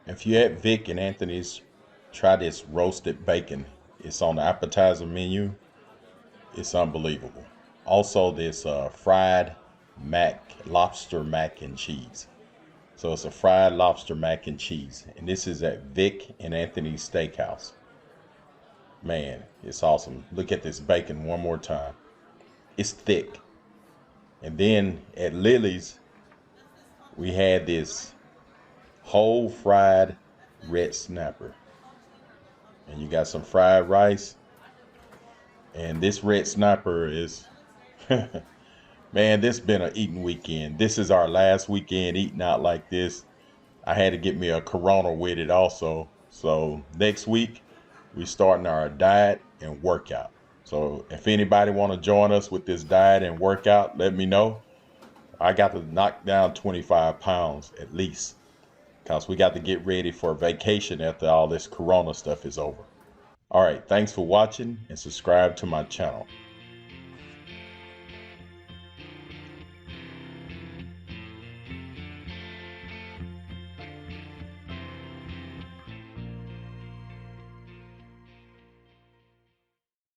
If you're at Vic and Anthony's, try this roasted bacon. It's on the appetizer menu. It's unbelievable. Also, this fried lobster mac and cheese. So it's a fried lobster mac and cheese, and this is at Vic and Anthony's Steakhouse. Man, it's awesome. Look at this bacon one more time. It's thick. And then at Lily's, we had this whole fried red snapper. And you got some fried rice. And this red snapper is, man, this been an eating weekend. This is our last weekend eating out like this. I had to get me a Corona with it also. So next week, we're starting our diet and workout. So if anybody want to join us with this diet and workout, let me know. I got to knock down 25 pounds at least, because we got to get ready for vacation after all this Corona stuff is over. All right, thanks for watching and subscribe to my channel.